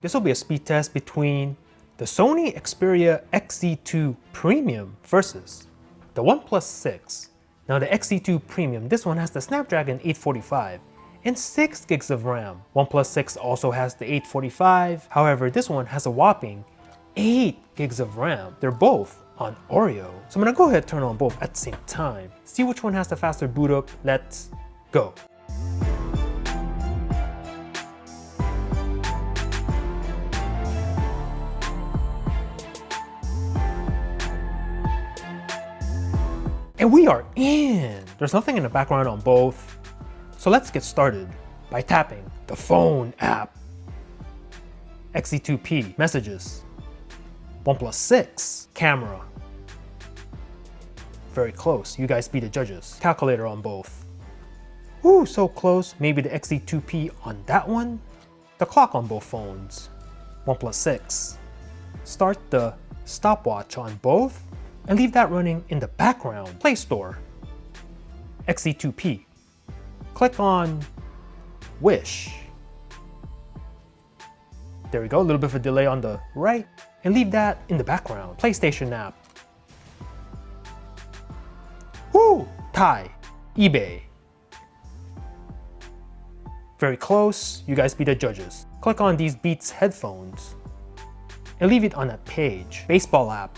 This will be a speed test between the Sony Xperia XZ2 Premium versus the OnePlus 6. Now the XZ2 Premium, this one has the Snapdragon 845 and 6 gigs of RAM. OnePlus 6 also has the 845, however this one has a whopping 8 gigs of RAM. They're both on Oreo. So I'm gonna go ahead and turn on both at the same time. See which one has the faster boot up. Let's go. And we are in! There's nothing in the background on both. So let's get started by tapping the phone app. XZ2P, messages. OnePlus 6, camera. Very close, you guys be the judges. Calculator on both. Ooh, so close, maybe the XZ2P on that one. The clock on both phones. OnePlus 6. Start the stopwatch on both and leave that running in the background. Play Store. XZ2P. Click on Wish. There we go, a little bit of a delay on the right, and leave that in the background. PlayStation app. Woo! Thai. eBay. Very close, you guys be the judges. Click on these Beats headphones and leave it on that page. Baseball app.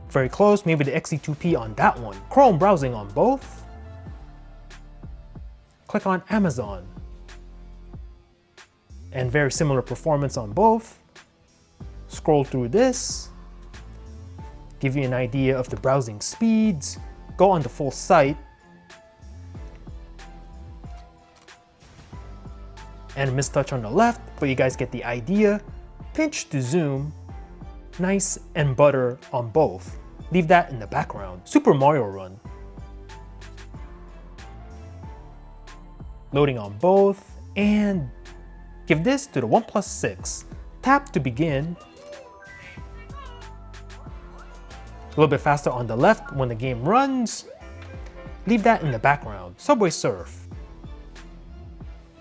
Very close, maybe the XZ2P on that one. Chrome browsing on both. Click on Amazon. And very similar performance on both. Scroll through this. Give you an idea of the browsing speeds. Go on the full site. And a mistouch on the left, but you guys get the idea. Pinch to zoom. Nice and butter on both. Leave that in the background. Super Mario Run. Loading on both, and give this to the OnePlus 6. Tap to begin. A little bit faster on the left when the game runs. Leave that in the background. Subway Surf.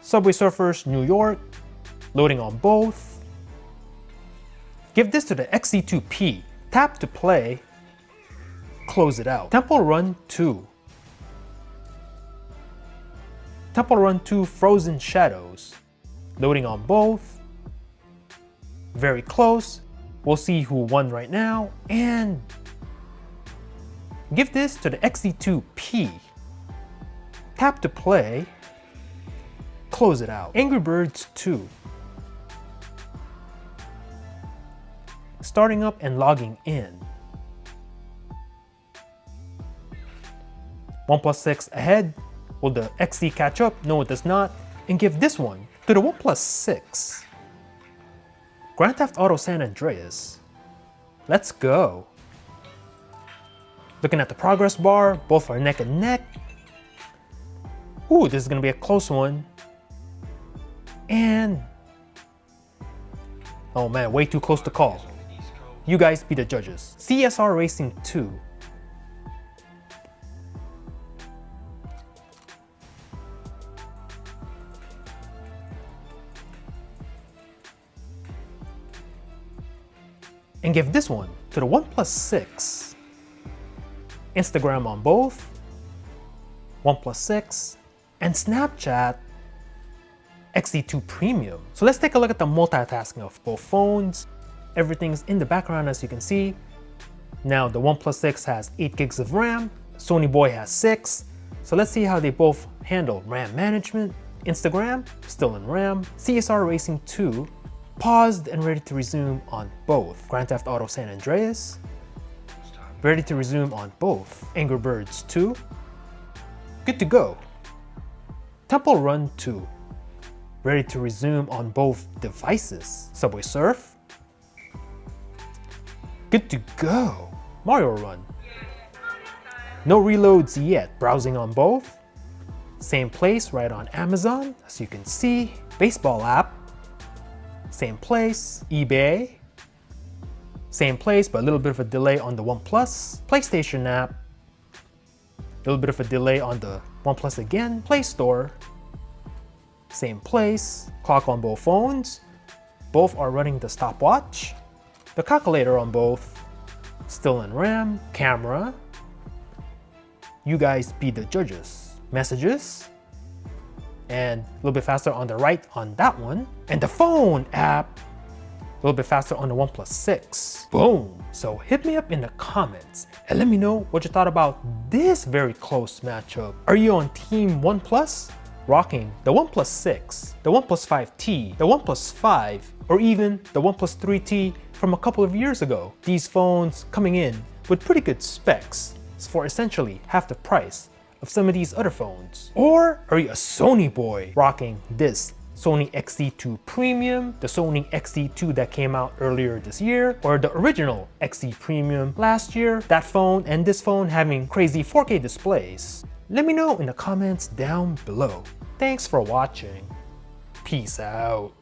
Subway Surfers New York. Loading on both. Give this to the XZ2P. Tap to play. Close it out. Temple Run 2. Temple Run 2 Frozen Shadows. Loading on both. Very close. We'll see who won right now. And give this to the XZ2P. Tap to play. Close it out. Angry Birds 2. Starting up and logging in. OnePlus 6 ahead. Will the XZ catch up? No, it does not. And give this one to the OnePlus 6. Grand Theft Auto San Andreas. Let's go. Looking at the progress bar, both are neck and neck. Ooh, this is gonna be a close one. And oh man, way too close to call. You guys be the judges. CSR Racing 2. And give this one to the OnePlus 6. Instagram on both, OnePlus 6, and Snapchat XZ2 Premium. So let's take a look at the multitasking of both phones. Everything's in the background as you can see. Now the OnePlus 6 has 8 gigs of RAM, Sony Boy has 6. So let's see how they both handle RAM management. Instagram, still in RAM. CSR Racing 2, paused and ready to resume on both. Grand Theft Auto San Andreas, ready to resume on both. Angry Birds 2, good to go. Temple Run 2, ready to resume on both devices. Subway Surf, good to go. Mario Run, no reloads yet. Browsing on both. Same place right on Amazon, as you can see. Baseball app, same place. eBay, same place, but a little bit of a delay on the OnePlus. PlayStation app, little bit of a delay on the OnePlus again. Play Store, same place. Clock on both phones. Both are running the stopwatch. The calculator on both, still in RAM. Camera, you guys be the judges. Messages, and a little bit faster on the right on that one. And the phone app, a little bit faster on the OnePlus 6. Boom! So hit me up in the comments and let me know what you thought about this very close matchup. Are you on Team OnePlus, rocking the OnePlus 6, the OnePlus 5T, the OnePlus 5, or even the OnePlus 3T from a couple of years ago? These phones coming in with pretty good specs for essentially half the price of some of these other phones. Or are you a Sony boy, rocking this Sony XZ2 Premium, the Sony XZ2 that came out earlier this year, or the original XZ Premium last year? That phone and this phone having crazy 4K displays. Let me know in the comments down below. Thanks for watching. Peace out.